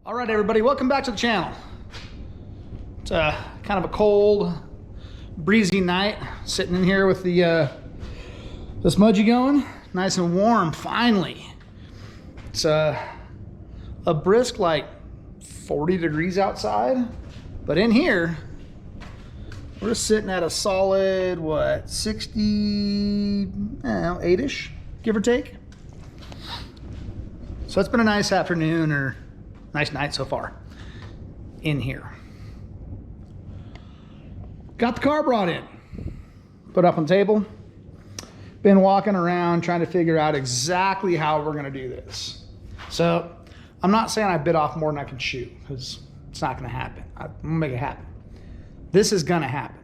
All right, everybody, welcome back to the channel. It's kind of a cold, breezy night, sitting in here with the smudgy going, nice and warm, finally. It's a brisk, like 40 degrees outside, but in here, we're sitting at a solid, what, 68-ish, give or take. So it's been a nice afternoon, or nice night so far in here. Got the car brought in, put up on the table. Been walking around trying to figure out exactly how we're gonna do this. So I'm not saying I bit off more than I can chew, because it's not gonna happen. I'm gonna make it happen. This is gonna happen.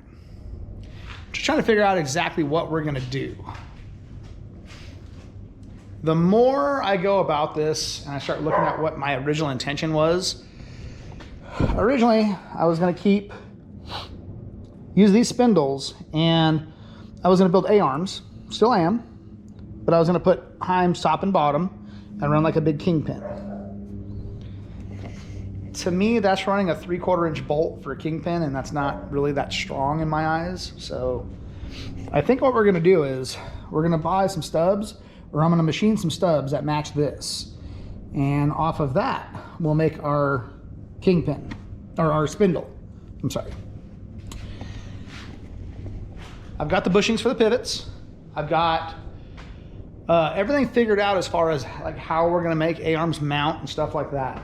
Just trying to figure out exactly what we're gonna do. The more I go about this and I start looking at what my original intention was, originally I was gonna use these spindles, and I was gonna build A-arms, still am, but I was gonna put Heims top and bottom and run like a big kingpin. To me, that's running a 3/4 inch bolt for a kingpin, and that's not really that strong in my eyes. So I think what we're gonna do is we're gonna buy some stubs, or I'm gonna machine some stubs that match this. And off of that, we'll make our kingpin, or our spindle, I'm sorry. I've got the bushings for the pivots. I've got everything figured out as far as like how we're gonna make A-arms mount and stuff like that.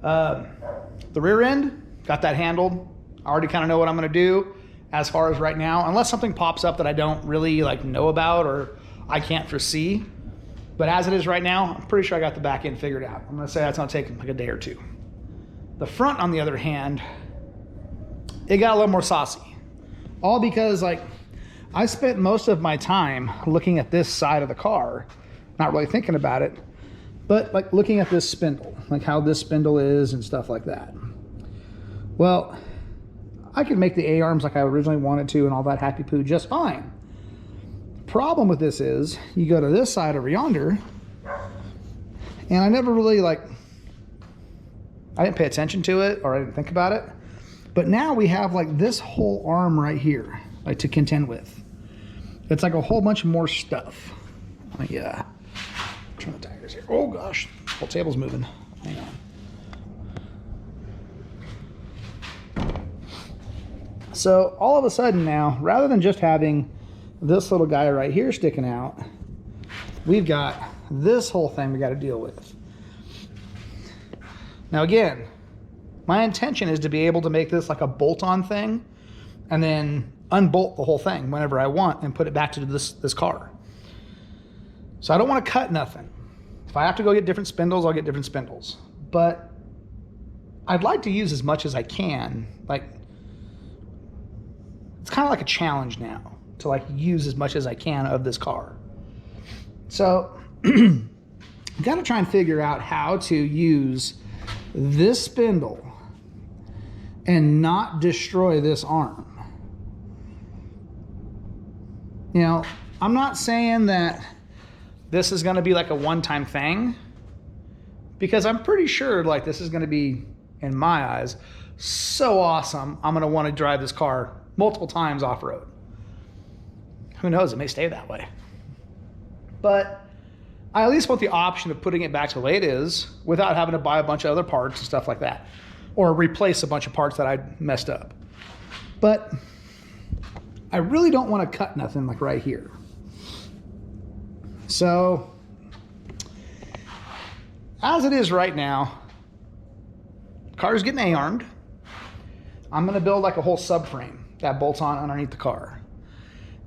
The rear end, got that handled. I already kind of know what I'm gonna do as far as right now, unless something pops up that I don't really like know about or I can't foresee. But as it is right now, I'm pretty sure I got the back end figured out. I'm gonna say that's gonna take like a day or two. The front, on the other hand, it got a little more saucy. All because like, I spent most of my time looking at this side of the car, not really thinking about it, but like looking at this spindle, like how this spindle is and stuff like that. Well, I could make the A-arms like I originally wanted to and all that happy poo just fine. Problem with this is you go to this side over yonder, and I never really I didn't pay attention to it, or I didn't think about it, but now we have like this whole arm right here, like to contend with. It's like a whole bunch more stuff. Yeah, turn the tires here. Oh gosh, whole table's moving. Hang on. So all of a sudden now, rather than just having this little guy right here sticking out, we've got this whole thing we got to deal with. Now again, my intention is to be able to make this like a bolt-on thing and then unbolt the whole thing whenever I want and put it back to this car. So I don't want to cut nothing. If I have to go get different spindles, I'll get different spindles. But I'd like to use as much as I can. Like, it's kind of like a challenge now to like use as much as I can of this car. So I've got to try and figure out how to use this spindle and not destroy this arm. You know, I'm not saying that this is going to be like a one-time thing, because I'm pretty sure like this is going to be, in my eyes, so awesome. I'm going to want to drive this car multiple times off-road. Who knows, it may stay that way. But I at least want the option of putting it back to the way it is without having to buy a bunch of other parts and stuff like that, or replace a bunch of parts that I messed up. But I really don't want to cut nothing like right here. So as it is right now, the car's getting A-armed. I'm going to build like a whole subframe that bolts on underneath the car.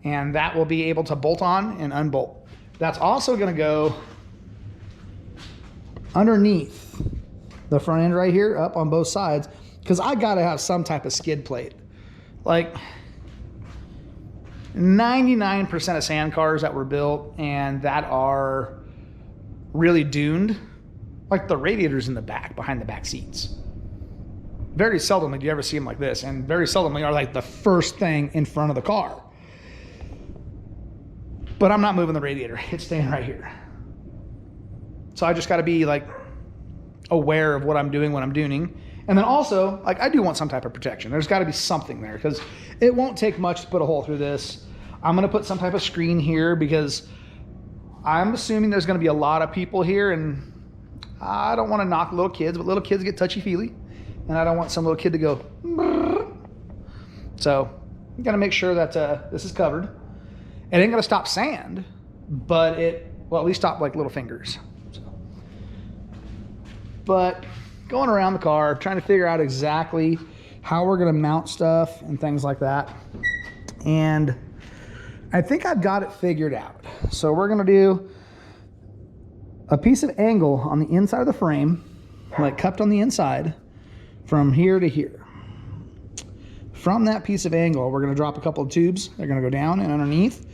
And that will be able to bolt on and unbolt. That's also going to go underneath the front end right here, up on both sides, because I got to have some type of skid plate. Like 99% of sand cars that were built and that are really duned, like the radiators in the back, behind the back seats. Very seldomly do you ever see them like this, and very seldomly are like the first thing in front of the car. But I'm not moving the radiator. It's staying right here. So I just got to be like aware of what I'm doing when I'm tuning. And then also, like, I do want some type of protection. There's got to be something there because it won't take much to put a hole through this. I'm going to put some type of screen here because I'm assuming there's going to be a lot of people here, and I don't want to knock little kids, but little kids get touchy-feely, and I don't want some little kid to go brrr. So you got to make sure that this is covered. It ain't going to stop sand, but it will at least stop like little fingers. So. But going around the car, trying to figure out exactly how we're going to mount stuff and things like that. And I think I've got it figured out. So we're going to do a piece of angle on the inside of the frame, like cupped on the inside from here to here. From that piece of angle, we're going to drop a couple of tubes. They're going to go down and underneath,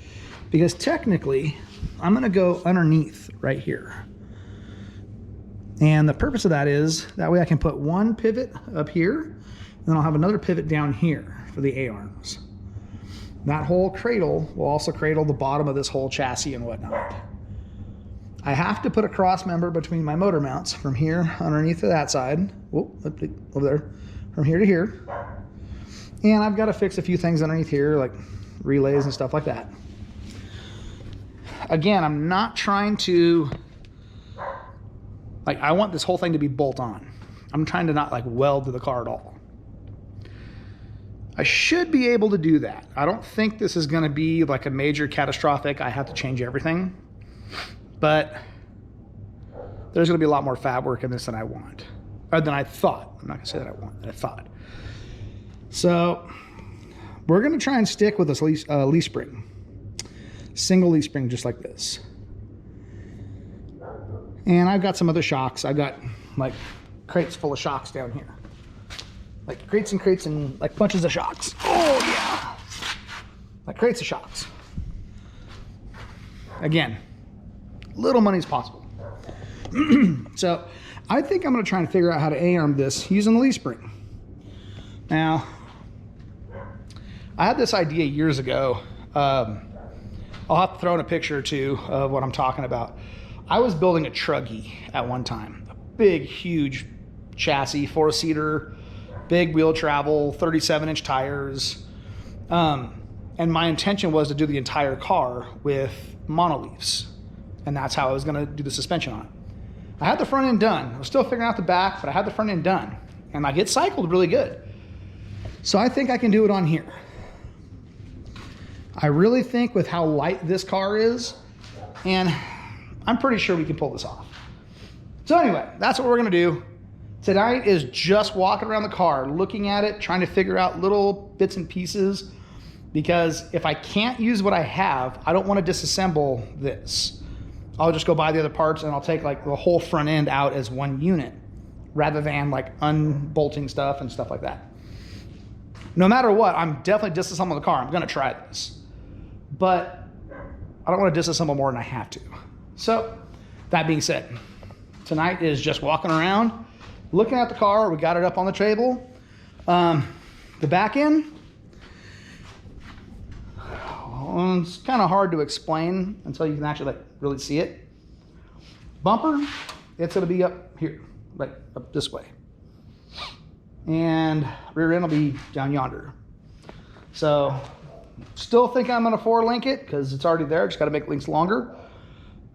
because technically I'm going to go underneath right here. And the purpose of that is that way I can put one pivot up here, and then I'll have another pivot down here for the A-arms. That whole cradle will also cradle the bottom of this whole chassis and whatnot. I have to put a cross member between my motor mounts from here underneath to that side. Whoop, over there, from here to here. And I've got to fix a few things underneath here, like relays and stuff like that. Again, I'm not trying to, like, I want this whole thing to be bolt on. I'm trying to not like weld to the car at all. I should be able to do that. I don't think this is going to be like a major catastrophic, I have to change everything. But there's going to be a lot more fab work in this than I want, or than I thought. I'm not going to say that I want, that I thought. So we're going to try and stick with this leaf spring. Single leaf spring just like this. And I've got some other shocks. I've got like crates full of shocks down here. Like crates and like bunches of shocks. Oh yeah. Like crates of shocks. Again, little money is possible. So I think I'm going to try and figure out how to A-arm this using the leaf spring. Now, I had this idea years ago. I'll have to throw in a picture or two of what I'm talking about. I was building a Truggy at one time. A big, huge chassis, 4-seater, big wheel travel, 37-inch tires. And my intention was to do the entire car with monoleafs. And that's how I was going to do the suspension on it. I had the front end done. I was still figuring out the back, but I had the front end done. And like it cycled really good. So I think I can do it on here. I really think with how light this car is, and I'm pretty sure we can pull this off. So anyway, that's what we're going to do. Tonight is just walking around the car, looking at it, trying to figure out little bits and pieces, because if I can't use what I have, I don't want to disassemble this. I'll just go buy the other parts and I'll take like the whole front end out as one unit rather than like unbolting stuff and stuff like that. No matter what, I'm definitely disassembling the car. I'm going to try this. But I don't want to disassemble more than I have to. So that being said, tonight is just walking around, looking at the car. We got it up on the table. The back end, it's kind of hard to explain until you can actually like really see it. Bumper, it's going to be up here, like up this way. And rear end will be down yonder. So still think I'm going to 4-link it because it's already there. Just got to make links longer.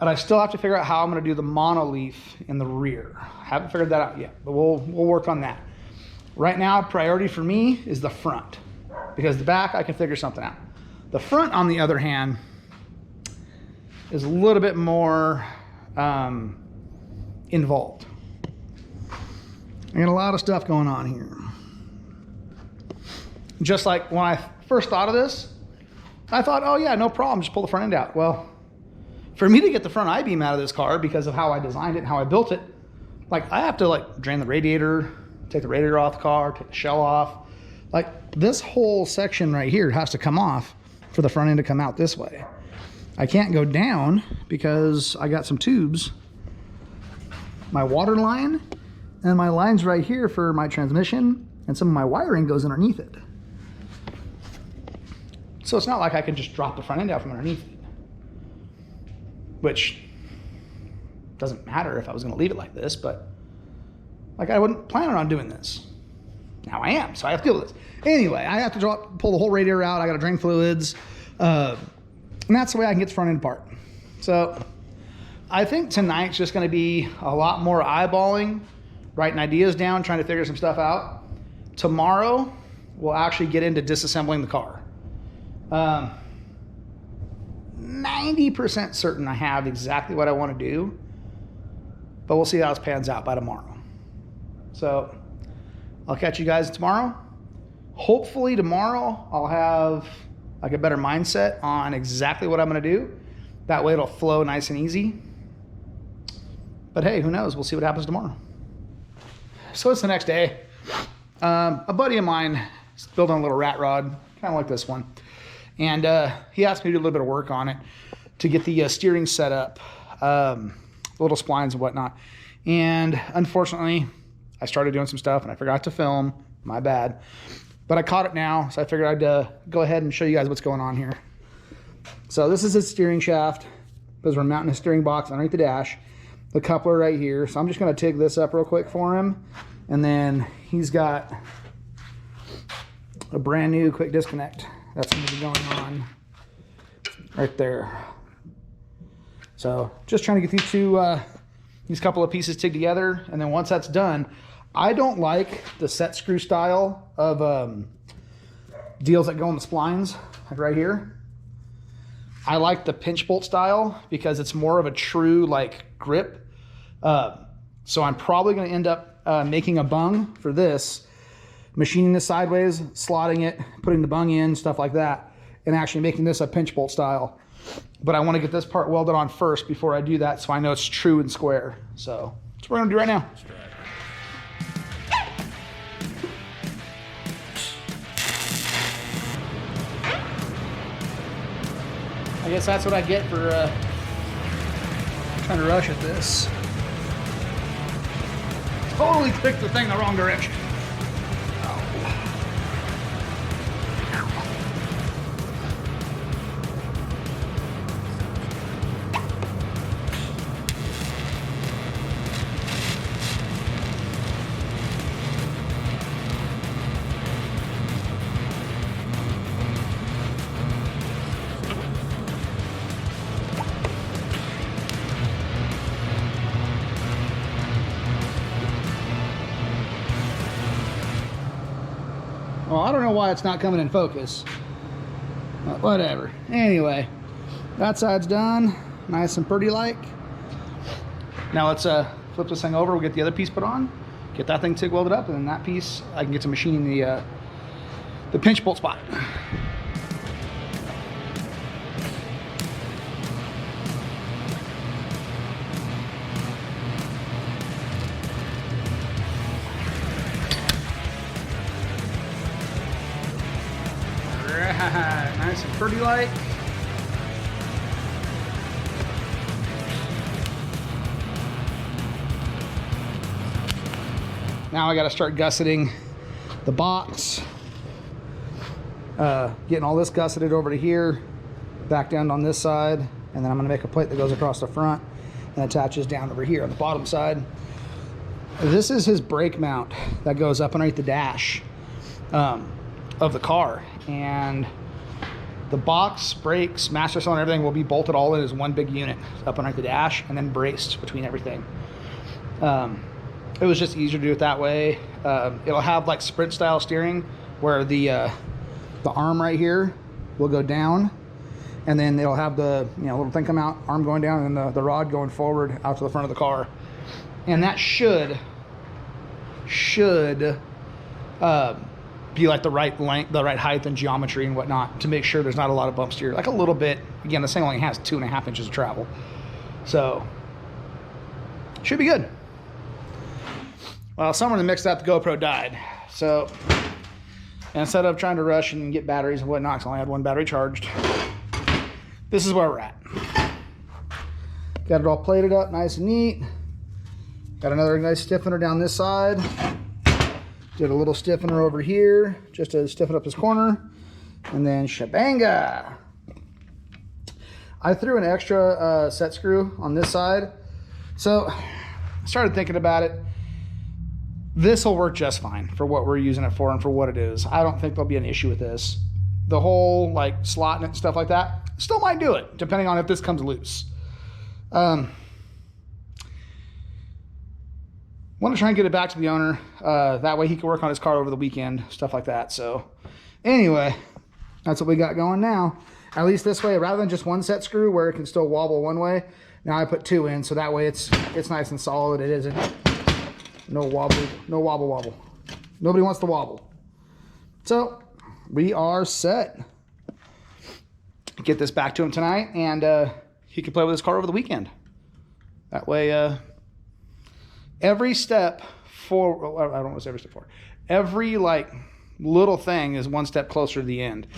And I still have to figure out how I'm going to do the monoleaf in the rear. Haven't figured that out yet, but we'll work on that. Right now, priority for me is the front, because the back I can figure something out. The front, on the other hand, is a little bit more involved. I got a lot of stuff going on here. Just like when I first thought of this, I thought, oh yeah, no problem, just pull the front end out. Well, for me to get the front I-beam out of this car, because of how I designed it and how I built it, like I have to like drain the radiator, take the radiator off the car, take the shell off. Like this whole section right here has to come off for the front end to come out this way. I can't go down because I got some tubes. My water line and my lines right here for my transmission, and some of my wiring goes underneath it. So it's not like I can just drop the front end out from underneath it, which doesn't matter if I was going to leave it like this, but Like I wasn't planning on doing this. Now I am, so I have to deal with this. Anyway, I have to pull the whole radiator out. I got to drain fluids. And that's the way I can get the front end apart. So I think tonight's just going to be a lot more eyeballing, writing ideas down, trying to figure some stuff out. Tomorrow, we'll actually get into disassembling the car. 90% certain I have exactly what I want to do, but we'll see how this pans out by tomorrow. So I'll catch you guys tomorrow. Hopefully tomorrow I'll have like a better mindset on exactly what I'm going to do. That way it'll flow nice and easy. But hey, who knows? We'll see what happens tomorrow. So it's the next day. A buddy of mine is building a little rat rod, kind of like this one. And he asked me to do a little bit of work on it to get the steering set up, little splines and whatnot. And unfortunately, I started doing some stuff and I forgot to film. My bad. But I caught it now, so I figured I'd go ahead and show you guys what's going on here. So this is his steering shaft, because we're mounting his steering box underneath the dash. The coupler right here. So I'm just going to take this up real quick for him. And then he's got a brand new quick disconnect that's going to be going on right there. So just trying to get these couple of pieces tigged together. And then once that's done, I don't like the set screw style of deals that go on the splines, like right here. I like the pinch bolt style because it's more of a true like grip. So I'm probably going to end up making a bung for this, machining this sideways, slotting it, putting the bung in, stuff like that, and actually making this a pinch bolt style. But I want to get this part welded on first before I do that, so I know it's true and square. So that's what we're going to do right now. I guess that's what I get for trying to rush at this. Totally clicked the thing the wrong direction. Well, I don't know why it's not coming in focus, but whatever. Anyway, that side's done, nice and pretty like. Now let's flip this thing over. We'll get the other piece put on, get that thing TIG welded up, and then that piece I can get to machining the pinch bolt spot. Nice and pretty like. Now I got to start gusseting the box, getting all this gusseted over to here, back down on this side, and then I'm going to make a plate that goes across the front and attaches down over here on the bottom side. This is his brake mount that goes up underneath the dash of the car, and the box, brakes, master cylinder, everything will be bolted all in as one big unit up underneath the dash and then braced between everything. It was just easier to do it that way. It'll have like sprint style steering where the arm right here will go down, and then it'll have the little thing come out, arm going down, and then the rod going forward out to the front of the car. And that should be like the right length, the right height and geometry and whatnot to make sure there's not a lot of bumps here. Like a little bit. Again, this thing only has 2.5 inches of travel. So, should be good. Well, somewhere in the mix that the GoPro died. So, instead of trying to rush and get batteries and whatnot, because I only had one battery charged, this is where we're at. Got it all plated up nice and neat. Got another nice stiffener down this side. Did a little stiffener over here just to stiffen up this corner, and then shabanga. I threw an extra set screw on this side. So I started thinking about it. this will work just fine for what we're using it for and for what it is. I don't think there'll be an issue with this. The whole like slotting it and stuff like that, still might do it, depending on if this comes loose. Want to try and get it back to the owner. That way he can work on his car over the weekend, stuff like that. So anyway, that's what we got going now. At least this way, rather than just one set screw where it can still wobble one way, now I put two in, so that way it's nice and solid. It isn't no wobble, no wobble wobble. Nobody wants to wobble. So we are set. Get this back to him tonight, and he can play with his car over the weekend. That way, every step forward, I don't know what's every step forward. Every like little thing is one step closer to the end.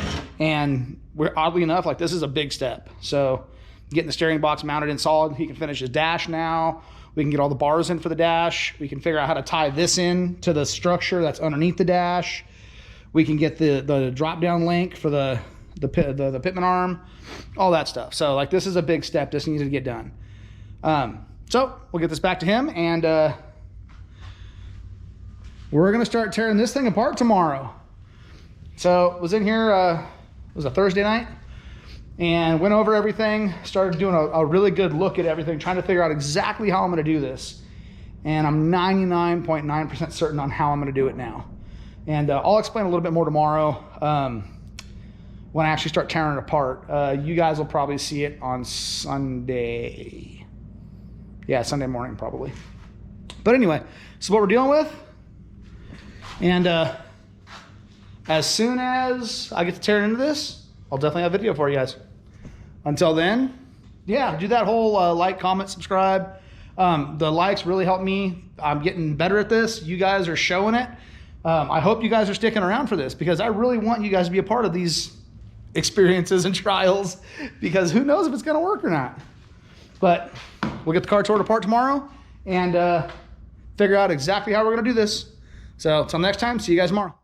And we're oddly enough, like this is a big step. So getting the steering box mounted in solid, he can finish his dash now. We can get all the bars in for the dash. We can figure out how to tie this in to the structure that's underneath the dash. We can get the drop down link for the Pitman arm, all that stuff. So like this is a big step. This needs to get done. So we'll get this back to him, and we're gonna start tearing this thing apart tomorrow. So was in here, it was a Thursday night, and went over everything, started doing a really good look at everything, trying to figure out exactly how I'm gonna do this. And I'm 99.9% certain on how I'm gonna do it now. And I'll explain a little bit more tomorrow when I actually start tearing it apart. You guys will probably see it on Sunday. Yeah, Sunday morning probably. But anyway, so what we're dealing with. And as soon as I get to tear into this, I'll definitely have a video for you guys. Until then, yeah, do that whole like, comment, subscribe. The likes really help me. I'm getting better at this. You guys are showing it. I hope you guys are sticking around for this, because I really want you guys to be a part of these experiences and trials, because who knows if it's going to work or not. But we'll get the car torn apart tomorrow and figure out exactly how we're going to do this. So until next time, see you guys tomorrow.